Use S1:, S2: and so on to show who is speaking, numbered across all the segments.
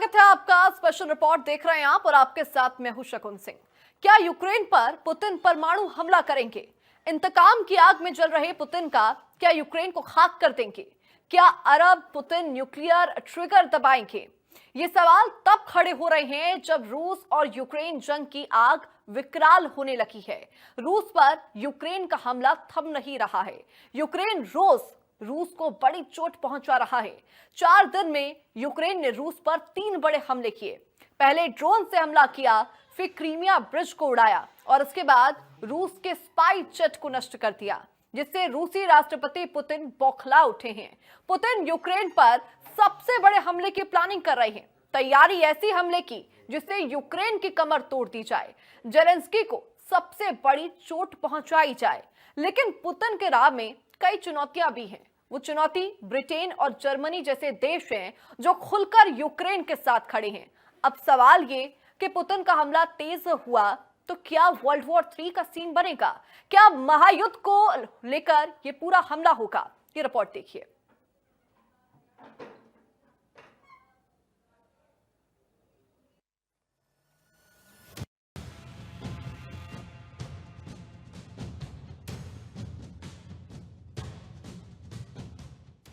S1: स्वागत है आपका। स्पेशल रिपोर्ट देख रहे हैं आप और आपके साथ मैं हूं शकुन सिंह। क्या यूक्रेन पर पुतिन परमाणु हमला करेंगे? इंतकाम की आग में जल रहे पुतिन का क्या यूक्रेन को खाक कर देंगे? क्या अरब पुतिन न्यूक्लियर ट्रिगर दबाएंगे? ये सवाल तब खड़े हो रहे हैं जब रूस और यूक्रेन जंग की आग विकराल होने लगी है। रूस पर यूक्रेन का हमला थम नहीं रहा है। यूक्रेन रोज रूस को बड़ी चोट पहुंचा रहा है। 4 दिन में यूक्रेन ने रूस पर 3 बड़े हमले किए। पहले ड्रोन से हमला किया, फिर क्रीमिया ब्रिज को उड़ाया और उसके बाद रूस के स्पाई जेट को नष्ट कर दिया, जिससे रूसी राष्ट्रपति पुतिन बौखला उठे हैं। पुतिन यूक्रेन पर सबसे बड़े हमले की प्लानिंग कर रहे हैं। तैयारी ऐसी हमले की जिससे यूक्रेन की कमर तोड़ दी जाए, जेलेंस्की को सबसे बड़ी चोट पहुंचाई जाए। लेकिन पुतिन के राह में कई चुनौतियां भी हैं। वो चुनौती ब्रिटेन और जर्मनी जैसे देश हैं जो खुलकर यूक्रेन के साथ खड़े हैं। अब सवाल ये कि पुतिन का हमला तेज हुआ तो क्या वर्ल्ड वॉर 3 का सीन बनेगा? क्या महायुद्ध को लेकर ये पूरा हमला होगा? ये रिपोर्ट देखिए।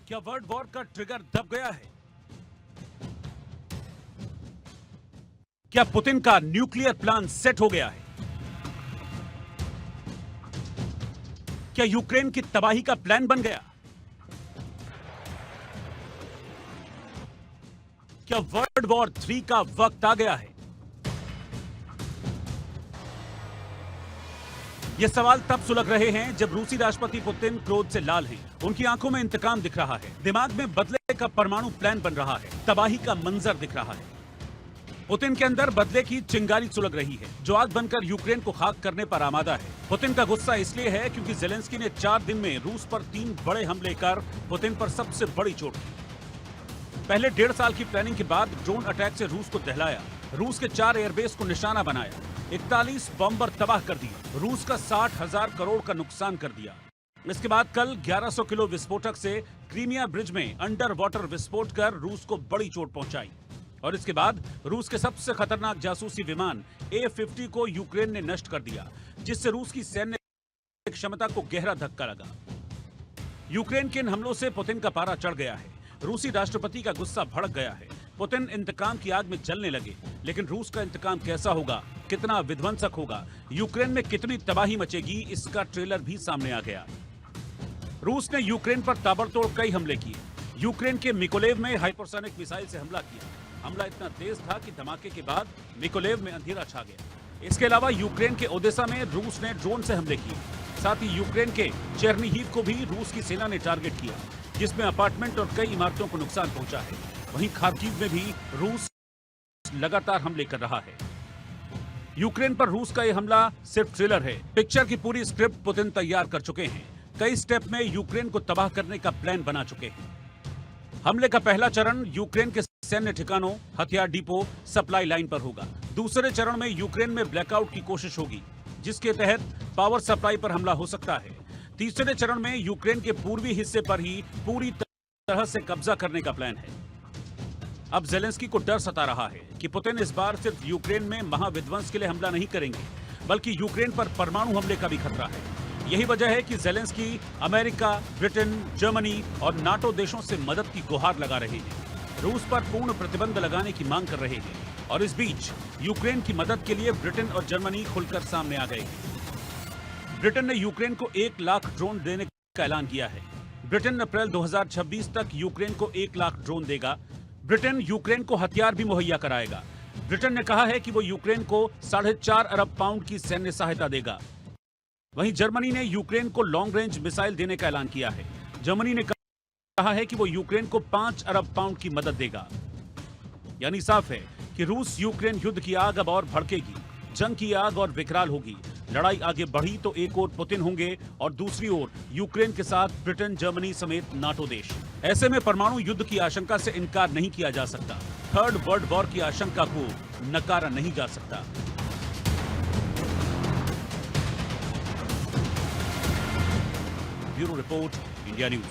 S2: क्या वर्ल्ड वॉर का ट्रिगर दब गया है? क्या पुतिन का न्यूक्लियर प्लान सेट हो गया है? क्या यूक्रेन की तबाही का प्लान बन गया? क्या वर्ल्ड वॉर 3 का वक्त आ गया है? ये सवाल तब सुलग रहे हैं जब रूसी राष्ट्रपति पुतिन क्रोध से लाल हैं। उनकी आंखों में इंतकाम दिख रहा है, दिमाग में बदले का परमाणु प्लान बन रहा है, तबाही का मंजर दिख रहा है। पुतिन के अंदर बदले की चिंगारी सुलग रही है, जो आग बनकर यूक्रेन को खाक करने पर आमादा है। पुतिन का गुस्सा इसलिए है क्योंकि जेलेंस्की ने 4 दिन में रूस पर 3 बड़े हमले कर पुतिन पर सबसे बड़ी चोट दी। पहले 1.5 साल की प्लानिंग के बाद ड्रोन अटैक से रूस को दहलाया, रूस के 4 एयरबेस को निशाना बनाया, 41 बॉम्बर तबाह कर दिए, रूस का 60,000 करोड़ का नुकसान कर दिया। इसके बाद कल 1100 किलो विस्फोटक से क्रीमिया ब्रिज में अंडर वाटर विस्फोट कर रूस को बड़ी चोट पहुंचाई। और इसके बाद रूस के सबसे खतरनाक जासूसी विमान A-50 को यूक्रेन ने नष्ट कर दिया, जिससे रूस की सैन्य क्षमता को गहरा धक्का लगा। यूक्रेन के इन हमलों से पुतिन का पारा चढ़ गया है, रूसी राष्ट्रपति का गुस्सा भड़क गया है। पुतिन इंतकाम की आग में जलने लगे, लेकिन रूस का इंतकाम कैसा होगा, कितना विध्वंसक होगा, यूक्रेन में कितनी तबाही मचेगी, इसका ट्रेलर भी सामने आ गया। रूस ने यूक्रेन पर ताबड़तोड़ कई हमले किए। यूक्रेन के मिकोलेव में हाइपरसोनिक मिसाइल से हमला किया। हमला इतना तेज था कि धमाके के बाद मिकोलेव में अंधेरा छा गया। इसके अलावा यूक्रेन के ओदेसा में रूस ने ड्रोन से हमले किए। साथ ही यूक्रेन के चेरनीहिव को भी रूस की सेना ने टारगेट किया, जिसमें अपार्टमेंट और कई इमारतों को नुकसान पहुंचा है। वहीं खार्किव में भी रूस लगातार हमले कर रहा है। यूक्रेन पर रूस का यह हमला सिर्फ ट्रेलर है, पिक्चर की पूरी स्क्रिप्ट पुतिन तैयार कर चुके हैं। कई स्टेप में यूक्रेन को तबाह करने का प्लान बना चुके हैं। हमले का पहला चरण यूक्रेन के सैन्य ठिकानों, हथियार डिपो, सप्लाई लाइन पर होगा। दूसरे चरण में यूक्रेन में ब्लैकआउट की कोशिश होगी, जिसके तहत पावर सप्लाई पर हमला हो सकता है। तीसरे चरण में यूक्रेन के पूर्वी हिस्से पर ही पूरी तरह से कब्जा करने का प्लान है। अब जेलेंस्की को डर सता रहा है कि पुतिन इस बार सिर्फ यूक्रेन में महाविध्वंस के लिए हमला नहीं करेंगे, बल्कि यूक्रेन पर परमाणु हमले का भी खतरा है। यही वजह है कि जेलेंस्की अमेरिका, ब्रिटेन, जर्मनी और नाटो देशों से मदद की गुहार लगा रहे हैं, रूस पर पूर्ण प्रतिबंध लगाने की मांग कर रहे हैं। और इस बीच यूक्रेन की मदद के लिए ब्रिटेन और जर्मनी खुलकर सामने आ गए हैं। ब्रिटेन ने यूक्रेन को 1 लाख ड्रोन देने का ऐलान किया है। ब्रिटेन अप्रैल 2026 तक यूक्रेन को 1 लाख ड्रोन देगा। ब्रिटेन यूक्रेन को हथियार भी मुहैया कराएगा। ब्रिटेन ने कहा है कि वो यूक्रेन को 4.5 अरब पाउंड की सैन्य सहायता देगा। वहीं जर्मनी ने यूक्रेन को लॉन्ग रेंज मिसाइल देने का ऐलान किया है। जर्मनी ने कहा है कि वो यूक्रेन को 5 अरब पाउंड की मदद देगा। यानी साफ है कि रूस यूक्रेन युद्ध की आग अब और भड़केगी, जंग की आग और विकराल होगी। लड़ाई आगे बढ़ी तो एक ओर पुतिन होंगे और दूसरी ओर यूक्रेन के साथ ब्रिटेन, जर्मनी समेत नाटो देश। ऐसे में परमाणु युद्ध की आशंका से इनकार नहीं किया जा सकता। थर्ड वर्ल्ड वॉर की आशंका को नकारा नहीं जा सकता। Bureau report, India news.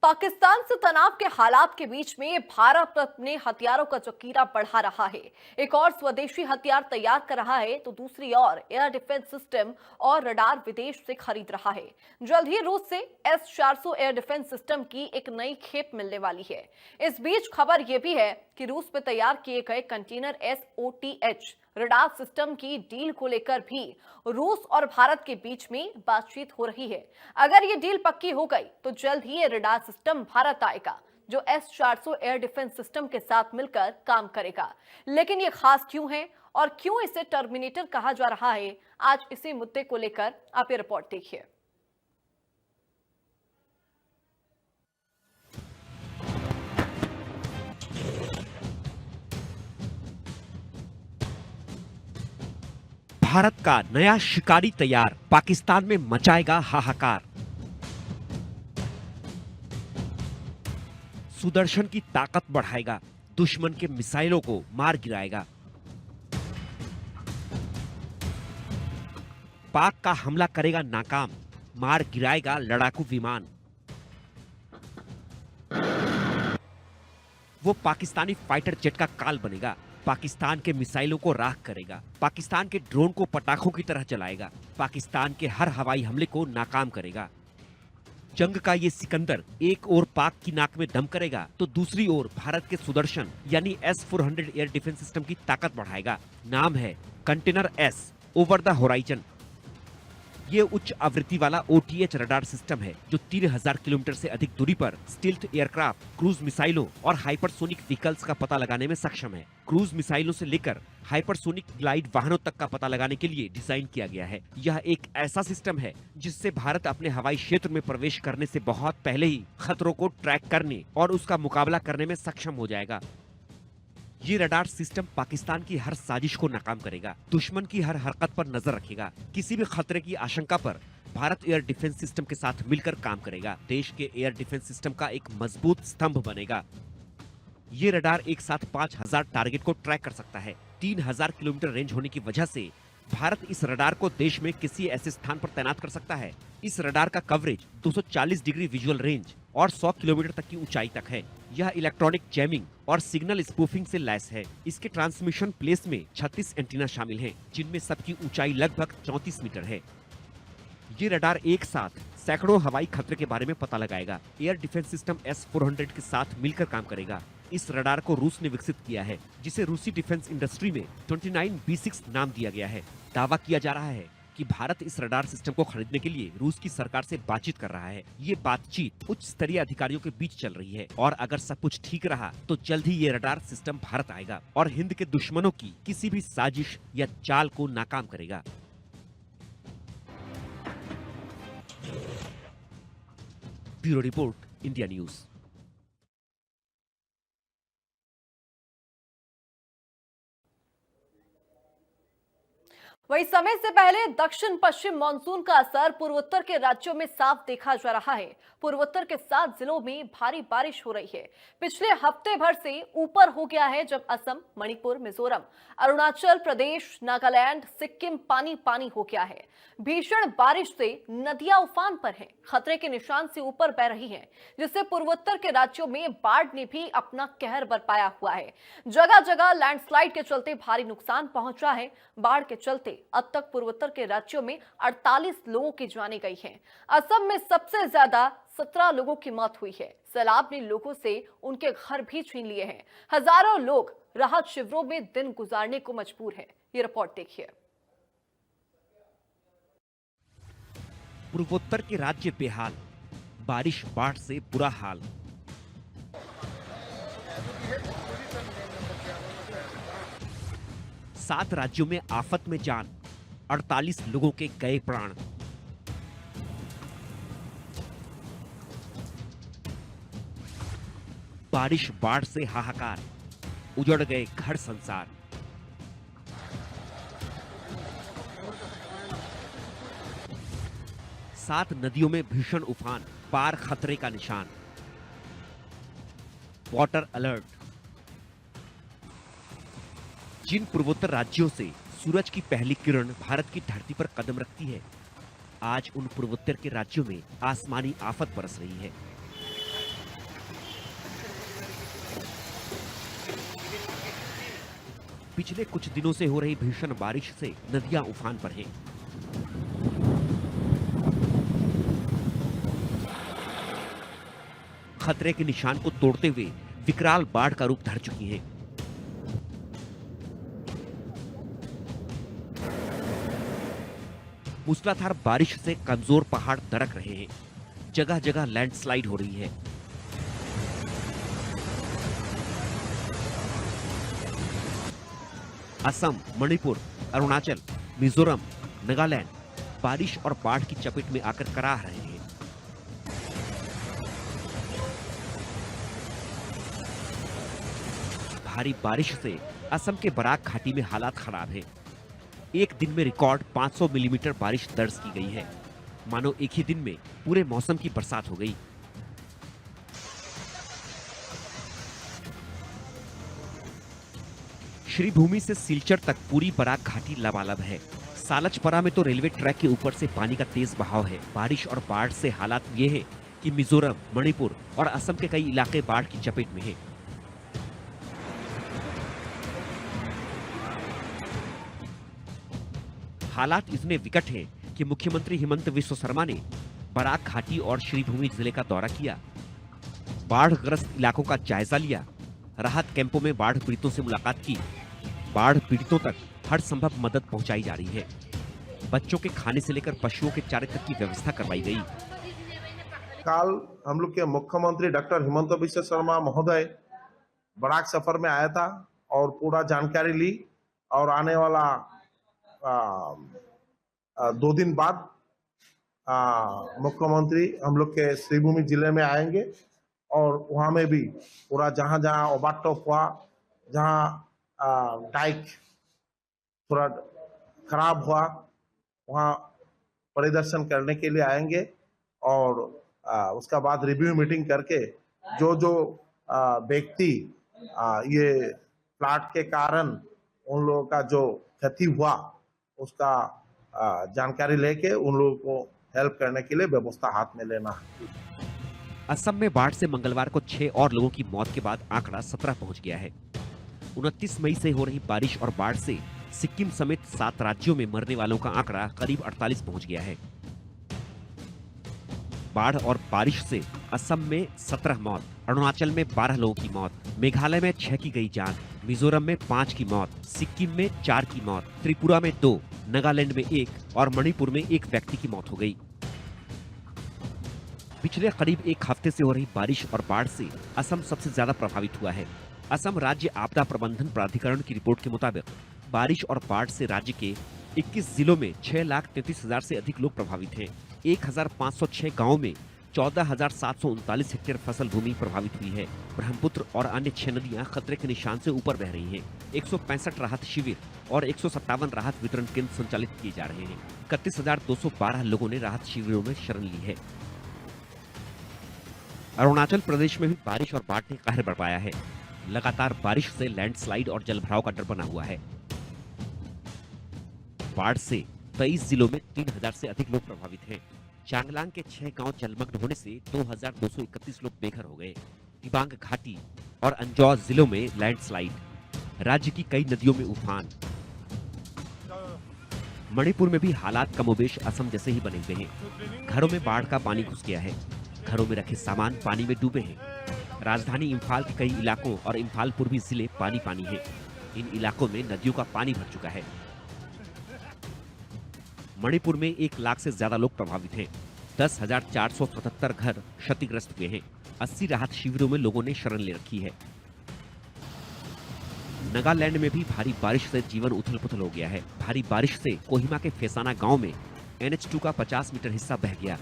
S1: Pakistan से तनाव के हालात के बीच में भारत अपने हथियारों का जखीरा बढ़ा रहा है। एक और स्वदेशी हथियार तैयार कर रहा है तो दूसरी ओर एयर डिफेंस सिस्टम और रडार विदेश से खरीद रहा है। जल्द ही रूस से S-400 एयर डिफेंस सिस्टम की एक नई खेप मिलने वाली है। इस बीच खबर यह भी है कि रूस में तैयार किए गए कंटेनर SOTH रडार सिस्टम की डील को लेकर भी रूस और भारत के बीच में बातचीत हो रही है। अगर ये डील पक्की हो गई तो जल्द ही ये रडार सिस्टम भारत आएगा जो S-400 एयर डिफेंस सिस्टम के साथ मिलकर काम करेगा। लेकिन ये खास क्यों है और क्यों इसे टर्मिनेटर कहा जा रहा है, आज इसी मुद्दे को लेकर आप ये रिपोर्ट देखिए।
S3: भारत का नया शिकारी तैयार, पाकिस्तान में मचाएगा हाहाकार। सुदर्शन की ताकत बढ़ाएगा, दुश्मन के मिसाइलों को मार गिराएगा। पाक का हमला करेगा नाकाम, मार गिराएगा लड़ाकू विमान। वो पाकिस्तानी फाइटर जेट का काल बनेगा, पाकिस्तान के मिसाइलों को राख करेगा, पाकिस्तान के ड्रोन को पटाखों की तरह चलाएगा, पाकिस्तान के हर हवाई हमले को नाकाम करेगा। जंग का ये सिकंदर एक ओर पाक की नाक में दम करेगा तो दूसरी ओर भारत के सुदर्शन यानी S-400 एयर डिफेंस सिस्टम की ताकत बढ़ाएगा। नाम है container S over the horizon. ये उच्च आवृत्ति वाला OTH रडार सिस्टम है जो 3000 किलोमीटर से अधिक दूरी पर स्टील्थ एयरक्राफ्ट, क्रूज मिसाइलों और हाइपरसोनिक व्हीकल्स का पता लगाने में सक्षम है। क्रूज मिसाइलों से लेकर हाइपरसोनिक ग्लाइड वाहनों तक का पता लगाने के लिए डिजाइन किया गया है। यह एक ऐसा सिस्टम है जिससे भारत अपने हवाई क्षेत्र में प्रवेश करने से बहुत पहले ही खतरों को ट्रैक करने और उसका मुकाबला करने में सक्षम हो जाएगा। ये रडार सिस्टम पाकिस्तान की हर साजिश को नाकाम करेगा, दुश्मन की हर हरकत पर नजर रखेगा। किसी भी खतरे की आशंका पर भारत एयर डिफेंस सिस्टम के साथ मिलकर काम करेगा, देश के एयर डिफेंस सिस्टम का एक मजबूत स्तंभ बनेगा। ये रडार एक साथ 5000 टारगेट को ट्रैक कर सकता है। 3000 किलोमीटर रेंज होने की वजह से भारत इस रडार को देश में किसी ऐसे स्थान पर तैनात कर सकता है। इस रडार का कवरेज 240 डिग्री विजुअल रेंज और 100 किलोमीटर तक की ऊंचाई तक है। यह इलेक्ट्रॉनिक जैमिंग और सिग्नल स्पूफिंग से लैस है। इसके ट्रांसमिशन प्लेस में 36 एंटीना शामिल हैं, जिनमें सबकी ऊंचाई लगभग 34 मीटर है। ये रडार एक साथ सैकड़ों हवाई खतरे के बारे में पता लगाएगा। एयर डिफेंस सिस्टम S-400 के साथ मिलकर काम करेगा। इस रडार को रूस ने विकसित किया है, जिसे रूसी डिफेंस इंडस्ट्री में 29B6 नाम दिया गया है। दावा किया जा रहा है कि भारत इस रडार सिस्टम को खरीदने के लिए रूस की सरकार से बातचीत कर रहा है। ये बातचीत उच्च स्तरीय अधिकारियों के बीच चल रही है और अगर सब कुछ ठीक रहा तो जल्द ही ये रडार सिस्टम भारत आएगा और हिंद के दुश्मनों की किसी भी साजिश या चाल को नाकाम करेगा। Bureau report, India news.
S1: वही समय से पहले दक्षिण पश्चिम मानसून का असर पूर्वोत्तर के राज्यों में साफ देखा जा रहा है। पूर्वोत्तर के 7 जिलों में भारी बारिश हो रही है। पिछले हफ्ते भर से ऊपर हो गया है जब असम, मणिपुर, मिजोरम, अरुणाचल प्रदेश, नागालैंड, सिक्किम पानी पानी हो गया है। भीषण बारिश से नदियां उफान पर हैं, खतरे के निशान से ऊपर बह रही हैं, जिससे पूर्वोत्तर के राज्यों में बाढ़ ने भी अपना कहर बरपाया हुआ है। जगह जगह लैंडस्लाइड के चलते भारी नुकसान पहुंचा है। बाढ़ के चलते अब तक पूर्वोत्तर के राज्यों में 48 लोगों की जानें गई हैं। असम में सबसे ज्यादा 17 लोगों की मौत हुई है। सैलाब ने लोगों से उनके घर भी छीन लिए हैं। हजारों लोग राहत शिविरों में दिन गुजारने को मजबूर हैं। ये रिपोर्ट देखिए।
S3: पूर्वोत्तर के राज्य बेहाल, बारिश बाढ़ से बुरा हाल। सात राज्यों में आफत में जान, 48 लोगों के गए प्राण। बारिश बाढ़ से हाहाकार, उजड़ गए घर संसार। सात नदियों में भीषण उफान, पार खतरे का निशान। Water alert. जिन पूर्वोत्तर राज्यों से सूरज की पहली किरण भारत की धरती पर कदम रखती है, आज उन पूर्वोत्तर के राज्यों में आसमानी आफत बरस रही है। पिछले कुछ दिनों से हो रही भीषण बारिश से नदियां उफान पर हैं। खतरे के निशान को तोड़ते हुए विकराल बाढ़ का रूप धर चुकी हैं। मूसलाधार बारिश से कमजोर पहाड़ दरक रहे हैं। जगह जगह लैंडस्लाइड हो रही है। असम, मणिपुर, अरुणाचल, मिजोरम, नागालैंड बारिश और बाढ़ की चपेट में आकर कराह रहे हैं। भारी बारिश से असम के बराक घाटी में हालात खराब हैं। एक दिन में रिकॉर्ड 500 मिलीमीटर बारिश दर्ज की गई है। मानो एक ही दिन में पूरे मौसम की बरसात हो गई। श्रीभूमि से सिलचर तक पूरी बराक घाटी लबालब है। सालचपरा में तो रेलवे ट्रैक के ऊपर से पानी का तेज बहाव है। बारिश और बाढ़ से हालात ये है कि मिजोरम, मणिपुर और असम के कई इलाके बाढ़ की चपेट में हैं। हालात इतने विकट हैं कि मुख्यमंत्री हिमंत विश्व शर्मा ने बराक घाटी और श्रीभूमि जिले का दौरा किया, बाढ़ग्रस्त इलाकों का जायजा लिया, राहत कैंपों में बाढ़ पीड़ितों से मुलाकात की। बाढ़ पीड़ितों तक हर संभव मदद पहुंचाई जा रही है। बच्चों के खाने से लेकर पशुओं के चारे तक की व्यवस्था करवाई गई।
S4: कल हम लोग के मुख्यमंत्री डॉक्टर हिमंत विश्व शर्मा महोदय बराक सफर में आया था और पूरा जानकारी ली और आने वाला 2 दिन बाद मुख्यमंत्री हम लोग के श्रीभूमि जिले में आएंगे और वहाँ में भी पूरा जहाँ जहाँ ओवरटॉप हुआ, जहाँ डाइक थोड़ा खराब हुआ, वहाँ परिदर्शन करने के लिए आएंगे और उसका बाद रिव्यू मीटिंग करके जो जो व्यक्ति ये फ्लड के कारण उन लोगों का जो क्षति हुआ उसका जानकारी लेके उन लोगों को हेल्प करने के लिए व्यवस्था हाथ में लेना है।
S3: असम में बाढ़ से मंगलवार को 6 और लोगों की मौत के बाद आंकड़ा 17 पहुंच गया है। 29 मई से हो रही बारिश और बाढ़ से सिक्किम समेत 7 राज्यों में मरने वालों का आंकड़ा करीब 48 पहुंच गया है। बाढ़ और बारिश से असम में 17 मौत, अरुणाचल में 12 लोगों की मौत, मेघालय में 6 की गई जान, मिजोरम में 5 की मौत, सिक्किम में 4 की मौत, त्रिपुरा में 2, नागालैंड में 1 और मणिपुर में 1 व्यक्ति की मौत हो गई। पिछले करीब 1 हफ्ते से हो रही बारिश और बाढ़ से असम सबसे ज्यादा प्रभावित हुआ है। असम राज्य आपदा प्रबंधन प्राधिकरण की रिपोर्ट के मुताबिक बारिश और बाढ़ से राज्य के 21 जिलों में 6,33,000 से अधिक लोग प्रभावित हैं। 1,506 गांवों में 14,739 हेक्टेयर फसल भूमि प्रभावित हुई है। ब्रह्मपुत्र और अन्य 6 नदियां खतरे के निशान से ऊपर बह रही हैं। 165 राहत शिविर और 157 राहत वितरण केंद्र संचालित किए जा रहे हैं। 31,212 लोगों ने राहत शिविरों में शरण ली है। अरुणाचल प्रदेश में भी बारिश और बाढ़ ने कहर बरपाया है। लगातार बारिश से लैंडस्लाइड और जलभराव का डर बना हुआ है। बाढ़ से 23 जिलों में 3,000 से अधिक लोग प्रभावित हैं। चांगलांग के 6 गांव जलमग्न होने से 2,231 लोग बेघर हो गए। दिबांग घाटी और अंजौर जिलों में लैंडस्लाइड। राज्य की कई नदियों में उफान। मणिपुर में भी हालात कमोबेश असम जैसे ही बने हुए हैं। घरों में बाढ़ का पानी घुस गया है। घरों में रखे सामान पानी में डूबे हैं। राजधानी इम्फाल के कई इलाकों और इम्फाल पूर्वी जिले पानी पानी है। इन इलाकों में नदियों का पानी भर चुका है। मणिपुर में 1 लाख से ज्यादा लोग प्रभावित हैं। 10,477 घर क्षतिग्रस्त हुए हैं। 80 राहत शिविरों में लोगों ने शरण ले रखी है। नागालैंड में भी भारी बारिश से जीवन उथल पुथल हो गया है। भारी बारिश से कोहिमा के फेसाना गांव में NH2 का 50 मीटर हिस्सा बह गया,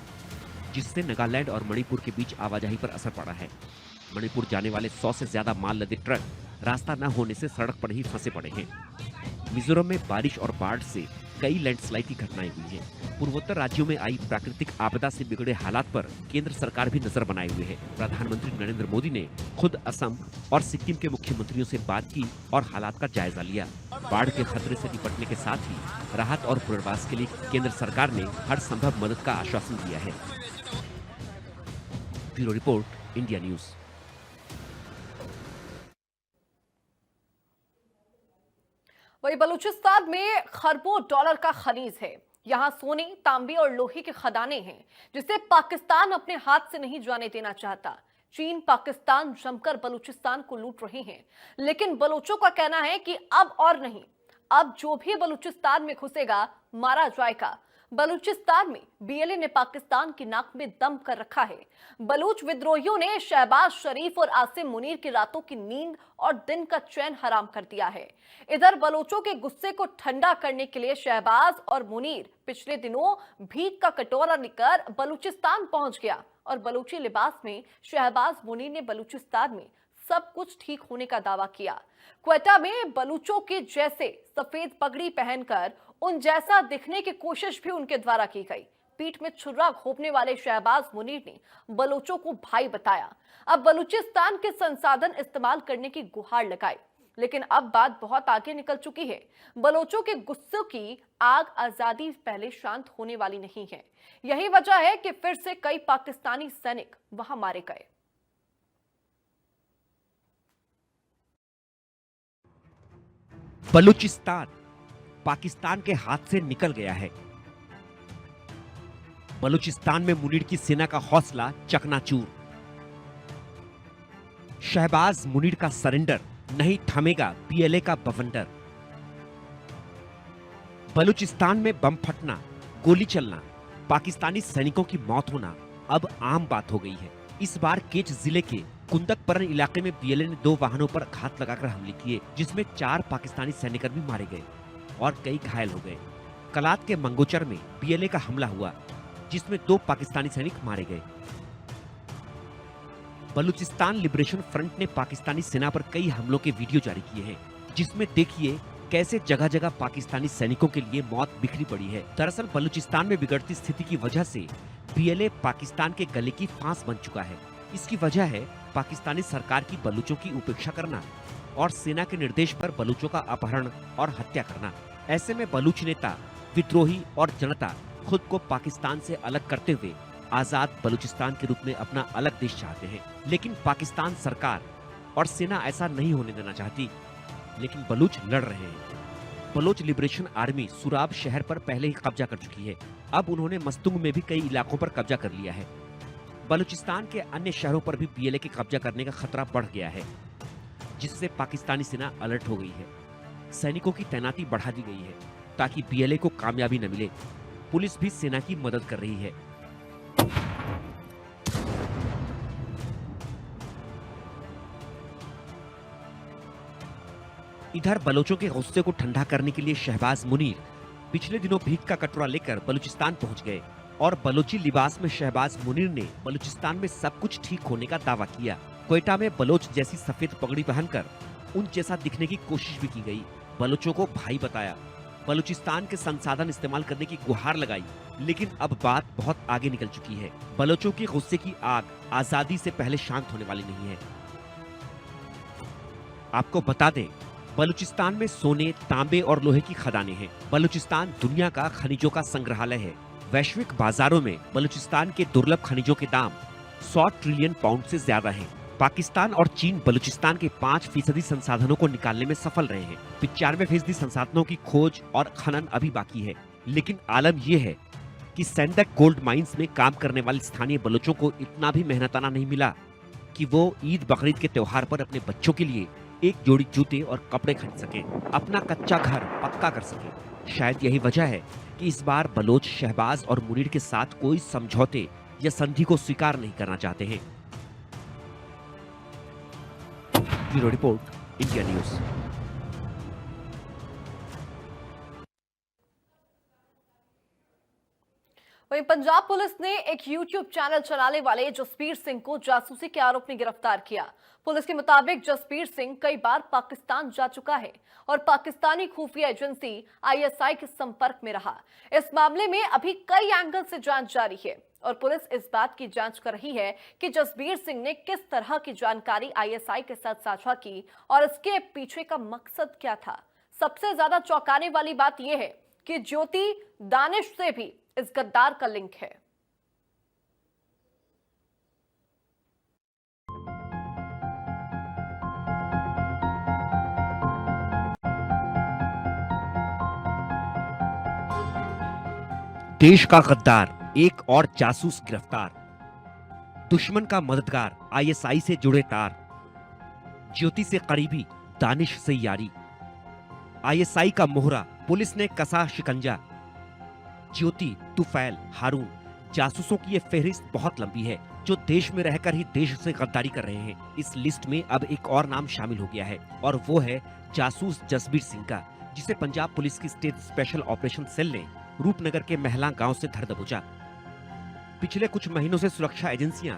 S3: जिससे नागालैंड और मणिपुर के बीच आवाजाही पर असर पड़ा है। मणिपुर जाने वाले 100 से ज्यादा माल लदे ट्रक रास्ता न होने से सड़क पर ही फंसे पड़े हैं। मिजोरम में बारिश और बाढ़ से कई लैंडस्लाइड की घटनाएं हुई हैं। पूर्वोत्तर राज्यों में आई प्राकृतिक आपदा से बिगड़े हालात पर केंद्र सरकार भी नजर बनाए हुए है। प्रधानमंत्री नरेंद्र मोदी ने खुद असम और सिक्किम के मुख्यमंत्रियों से बात की और हालात का जायजा लिया। बाढ़ के खतरे से निपटने के साथ ही राहत और पुनर्वास के लिए केंद्र सरकार ने हर संभव मदद का आश्वासन दिया है। Bureau report, India news.
S1: वहीं बलूचिस्तान में खरबों डॉलर का खनीज है। यहां सोने, तांबे और लोहे के खदानें हैं, जिसे पाकिस्तान अपने हाथ से नहीं जाने देना चाहता। चीन, पाकिस्तान जमकर बलूचिस्तान को लूट रहे हैं, लेकिन बलूचों का कहना है कि अब और नहीं, अब जो भी बलूचिस्तान में घुसेगा मारा जाएगा। बलूचिस्तान में बीएलए ने पाकिस्तान की नाक में दम कर रखा है। बलूच विद्रोहियों ने शहबाज शरीफ और आसिम मुनीर की रातों की नींद और दिन का चैन हराम कर दिया है। इधर बलूचों के गुस्से को ठंडा करने के लिए शहबाज और मुनीर पिछले दिनों भीख का कटोरा लेकर बलूचिस्तान पहुंच गया और बलूची लिबास में शहबाज मुनीर ने बलूचिस्तान में सब कुछ ठीक होने का दावा किया। क्वेटा में बलूचों के जैसे सफेद पगड़ी पहनकर उन जैसा दिखने की कोशिश भी उनके द्वारा की गई। पीठ में छुर्रा घोंपने वाले शहबाज मुनीर ने बलूचों को भाई बताया। अब बलूचिस्तान के संसाधन इस्तेमाल करने की गुहार लगाई, लेकिन अब बात बहुत आगे निकल चुकी है। बलोचों के गुस्से की आग आजादी पहले शांत होने वाली नहीं है। यही वजह है कि फिर से कई पाकिस्तानी सैनिक वहां मारे गए।
S3: बलूचिस्तान पाकिस्तान के हाथ से निकल गया है। बलूचिस्तान में मुनीर की सेना का हौसला चकनाचूर। शहबाज मुनीर का सरेंडर नहीं थमेगा बीएलए का बवंडर। बलूचिस्तान में बम फटना, गोली चलना, पाकिस्तानी सैनिकों की मौत होना अब आम बात हो गई है। इस बार केच जिले के कुंदकपरन इलाके में बीएलए ने 2 वाहनों पर घात लगाकर हमले किए, जिसमें 4 पाकिस्तानी सैनिककर्मी मारे गए और कई घायल हो गए। कलात के मंगोचर में बीएलए का हमला हुआ, जिसमें 2 पाकिस्तानी सैनिक मारे गए। बलूचिस्तान लिबरेशन फ्रंट ने पाकिस्तानी सेना पर कई हमलों के वीडियो जारी किए हैं, जिसमें देखिए कैसे जगह जगह पाकिस्तानी सैनिकों के लिए मौत बिखरी पड़ी है। दरअसल बलूचिस्तान में बिगड़ती स्थिति की वजह से बीएलए पाकिस्तान के गले की फांस बन चुका है। इसकी वजह है पाकिस्तानी सरकार की बलूचों की उपेक्षा करना और सेना के निर्देश पर बलूचों का अपहरण और हत्या करना। ऐसे में बलूच नेता, विद्रोही और जनता खुद को पाकिस्तान से अलग करते हुए आजाद बलूचिस्तान के रूप में अपना अलग देश चाहते हैं, लेकिन पाकिस्तान सरकार और सेना ऐसा नहीं होने देना चाहती। लेकिन बलूच लड़ रहे हैं। बलोच लिबरेशन आर्मी सुराब शहर पर पहले ही कब्जा कर चुकी है। अब उन्होंने मस्तुंग में भी कई इलाकों पर कब्जा कर लिया है। बलूचिस्तान के अन्य शहरों पर भी बीएलए के कब्जा करने का खतरा बढ़ गया है, जिससे पाकिस्तानी सेना अलर्ट हो गई है। सैनिकों की तैनाती बढ़ा दी गई है ताकि बीएलए को कामयाबी न मिले। पुलिस भी सेना की मदद कर रही है। इधर बलोचों के गुस्से को ठंडा करने के लिए शहबाज मुनीर पिछले दिनों भीख का कटोरा लेकर बलूचिस्तान पहुंच गए और बलोची लिबास में शहबाज मुनीर ने बलूचिस्तान में सब कुछ ठीक होने का दावा किया। क्वेटा में बलोच जैसी सफेद पगड़ी पहनकर उन जैसा दिखने की कोशिश भी की गई। बलोचों को भाई बताया, बलूचिस्तान के संसाधन इस्तेमाल करने की गुहार लगाई, लेकिन अब बात बहुत आगे निकल चुकी है। बलोचों के गुस्से की आग आजादी से पहले शांत होने वाली नहीं है। आपको बता दें, बलूचिस्तान में सोने, तांबे और लोहे की खदानें हैं। बलूचिस्तान दुनिया का खनिजों का संग्रहालय है। वैश्विक बाजारों में बलूचिस्तान के दुर्लभ खनिजों के दाम 100 ट्रिलियन पाउंड से ज्यादा हैं। पाकिस्तान और चीन बलूचिस्तान के 5% संसाधनों को निकालने में सफल रहे हैं। 95% संसाधनों की खोज और खनन अभी बाकी है। लेकिन आलम यह है कि सेंदक गोल्ड माइंस में काम करने वाले स्थानीय बलूचों को इतना भी मेहनताना नहीं मिला कि वो ईद बकरीद के त्योहार पर अपने बच्चों के लिए एक जोड़ी जूते और कपड़े खरीद सके, अपना कच्चा घर पक्का कर सके। शायद यही वजह है कि इस बार बलोच शहबाज और मुनीर के साथ कोई समझौते या संधि को स्वीकार नहीं करना चाहते हैं। Bureau report, India news.
S1: वहीं पंजाब पुलिस ने एक यूट्यूब चैनल चलाने वाले जसबीर सिंह को जासूसी के आरोप में गिरफ्तार किया। पुलिस के मुताबिक जसबीर सिंह कई बार पाकिस्तान जा चुका है और पाकिस्तानी खुफिया एजेंसी आईएसआई के संपर्क में रहा। इस मामले में अभी कई एंगल से जांच जारी है और पुलिस इस बात की जांच कर रही है कि जसबीर सिंह ने किस तरह की जानकारी आईएसआई के साथ साझा की और इसके पीछे का मकसद क्या था। सबसे ज्यादा चौंकाने वाली बात यह है कि ज्योति दानिश से भी इस गद्दार का लिंक है।
S3: देश का गद्दार, एक और जासूस गिरफ्तार। दुश्मन का मददगार, आईएसआई से जुड़े तार। ज्योति से करीबी, दानिश से यारी। आईएसआई का मोहरा, पुलिस ने कसा शिकंजा। ज्योति, तुफैल, हारून, जासूसों की ये फहरिस्त बहुत लंबी है जो देश में रहकर ही देश से गद्दारी कर रहे हैं। इस लिस्ट में अब एक और नाम शामिल हो गया है और वो है जासूस जसबीर सिंह का, जिसे पंजाब पुलिस की स्टेट स्पेशल ऑपरेशन सेल ने रूपनगर के महला गांव से धर दबोचा। पिछले कुछ महीनों से सुरक्षा एजेंसियां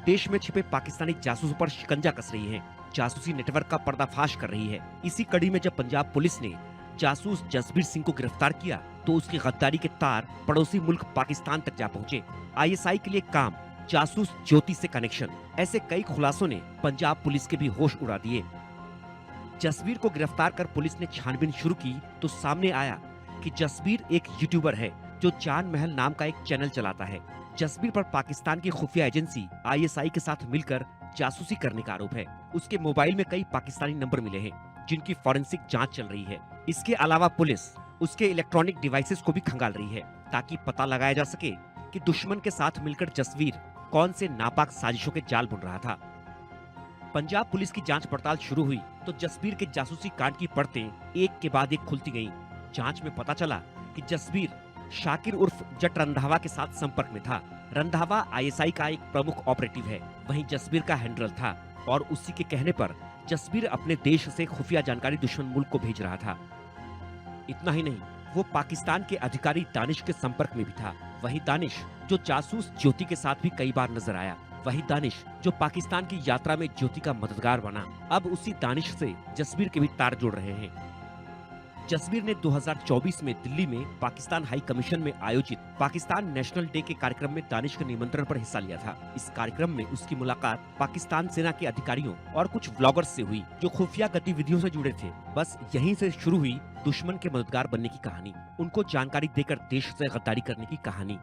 S3: देश में छिपे पाकिस्तानी जासूसों पर शिकंजा कस रही हैं, जासूसी नेटवर्क का पर्दाफाश कर रही है। इसी कड़ी में जब पंजाब पुलिस ने जासूस जसबीर सिंह को गिरफ्तार किया तो उसकी गद्दारी के तार पड़ोसी मुल्क पाकिस्तान तक जा पहुंचे। आईएसआई के लिए काम, जासूस ज्योति से कनेक्शन, ऐसे कई खुलासों ने पंजाब पुलिस के भी होश उड़ा दिए। जसबीर को गिरफ्तार कर पुलिस ने छानबीन शुरू की तो सामने आया कि जसबीर एक यूट्यूबर है जो जान महल नाम का एक चैनल चलाता है। जसबीर पर पाकिस्तान की खुफिया एजेंसी आईएसआई के साथ मिलकर जासूसी करने का आरोप है। उसके मोबाइल में कई पाकिस्तानी नंबर मिले हैं जिनकी फॉरेंसिक जांच चल रही है। इसके अलावा पुलिस उसके इलेक्ट्रॉनिक डिवाइसेस को भी खंगाल रही है ताकि पता लगाया जा सके कि दुश्मन के साथ मिलकर जसबीर कौन से नापाक साजिशों के जाल बुन रहा था। पंजाब पुलिस की जांच पड़ताल शुरू हुई तो जसबीर के जासूसी कांड की परतें एक के बाद एक खुलती गईं। जांच में पता चला कि जसबीर शाकिर उर्फ जट रंधावा के साथ संपर्क में था। रंधावा आईएसआई का एक प्रमुख ऑपरेटिव है, वहीं जसबीर का हैंडल था और उसी के कहने पर जसबीर अपने देश से खुफिया जानकारी दुश्मन मुल्क को भेज रहा था। इतना ही नहीं, वो पाकिस्तान के अधिकारी दानिश के संपर्क में भी था। वही दानिश जो जासूस ज्योति के साथ भी कई बार नजर आया, वही दानिश जो पाकिस्तान की यात्रा में ज्योति का मददगार बना। अब उसी दानिश से जसबीर के भी तार जोड़ रहे हैं। जसबीर ने 2024 में दिल्ली में पाकिस्तान हाई कमीशन में आयोजित पाकिस्तान नेशनल डे के कार्यक्रम में दानिश के निमंत्रण पर हिस्सा लिया था। इस कार्यक्रम में उसकी मुलाकात पाकिस्तान सेना के अधिकारियों और कुछ व्लॉगर्स से हुई जो खुफिया गतिविधियों से जुड़े थे। बस यहीं से शुरू हुई दुश्मन के मददगार बनने की कहानी, उनको जानकारी देकर देश से गद्दारी करने की कहानी।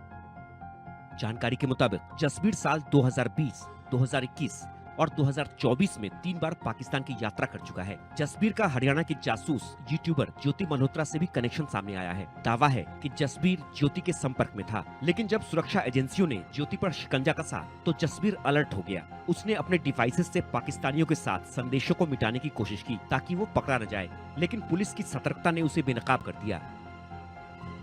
S3: जानकारी के मुताबिक जसबीर साल 2020, 2021 और 2024 में 3 बार पाकिस्तान की यात्रा कर चुका है। जसबीर का हरियाणा के जासूस यूट्यूबर ज्योति मल्होत्रा से भी कनेक्शन सामने आया है। दावा है कि जसबीर ज्योति के संपर्क में था, लेकिन जब सुरक्षा एजेंसियों ने ज्योति पर शिकंजा कसा तो जसबीर अलर्ट हो गया। उसने अपने डिवाइसेस से पाकिस्तानियों के साथ संदेशों को मिटाने की कोशिश की ताकि वो पकड़ा न जाए, लेकिन पुलिस की सतर्कता ने उसे बेनकाब कर दिया।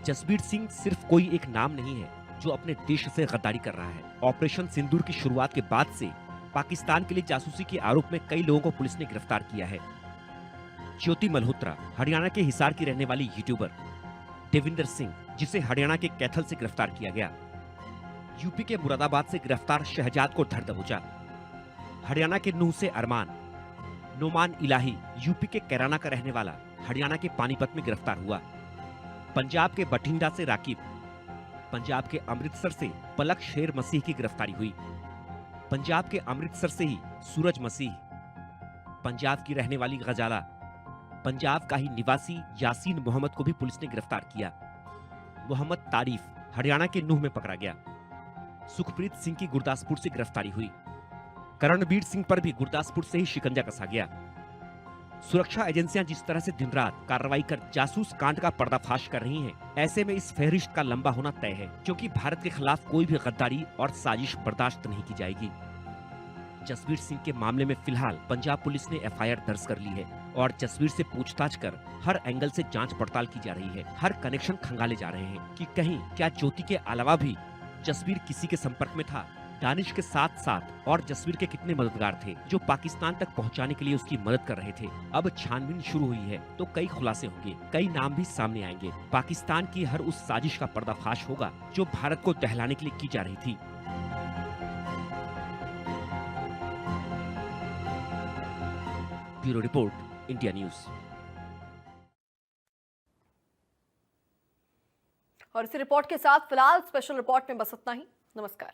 S3: जसबीर सिंह सिर्फ कोई एक नाम नहीं है जो अपने देश से गद्दारी कर रहा है। ऑपरेशन सिंदूर की शुरुआत के बाद से पाकिस्तान के लिए जासूसी के आरोप में कई लोगों को पुलिस ने गिरफ्तार किया है। ज्योति मल्होत्रा हरियाणा के हिसार की रहने वाली यूट्यूबर, देविंदर सिंह जिसे हरियाणा के कैथल से गिरफ्तार किया गया, यूपी के मुरादाबाद से गिरफ्तार शहजाद को धर दबोचा, हरियाणा के नूह से अरमान, नोमान इलाही यूपी के कैराना का रहने वाला हरियाणा के पानीपत में गिरफ्तार हुआ, पंजाब के बठिंडा से राकिब, पंजाब के अमृतसर से पलक शेर मसीह की गिरफ्तारी हुई, पंजाब के अमृतसर से ही सूरज मसीह, पंजाब की रहने वाली गजाला, पंजाब का ही निवासी यासीन मोहम्मद को भी पुलिस ने गिरफ्तार किया। मोहम्मद तारीफ हरियाणा के नूह में पकड़ा गया। सुखप्रीत सिंह की गुरदासपुर से गिरफ्तारी हुई। करणबीर सिंह पर भी गुरदासपुर से ही शिकंजा कसा गया। सुरक्षा एजेंसियां जिस तरह से दिन रात कार्रवाई कर जासूस कांड का पर्दाफाश कर रही हैं, ऐसे में इस फहरिस्त का लंबा होना तय है, क्योंकि भारत के खिलाफ कोई भी गद्दारी और साजिश बर्दाश्त नहीं की जाएगी। जसबीर सिंह के मामले में फिलहाल पंजाब पुलिस ने एफआईआर दर्ज कर ली है और जसबीर से पूछताछ कर हर एंगल से जांच पड़ताल की जा रही है। हर कनेक्शन खंगाले जा रहे हैं कि कहीं क्या ज्योति के अलावा भी जसबीर किसी के संपर्क में था। दानिश के साथ साथ और जसबीर के कितने मददगार थे जो पाकिस्तान तक पहुंचाने के लिए उसकी मदद कर रहे थे। अब छानबीन शुरू हुई है तो कई खुलासे होंगे, कई नाम भी सामने आएंगे। पाकिस्तान की हर उस साजिश का पर्दाफाश होगा जो भारत को दहलाने के लिए की जा रही थी। Bureau report, India news.
S1: और इस रिपोर्ट के साथ फिलहाल स्पेशल रिपोर्ट में बस इतना ही। नमस्कार।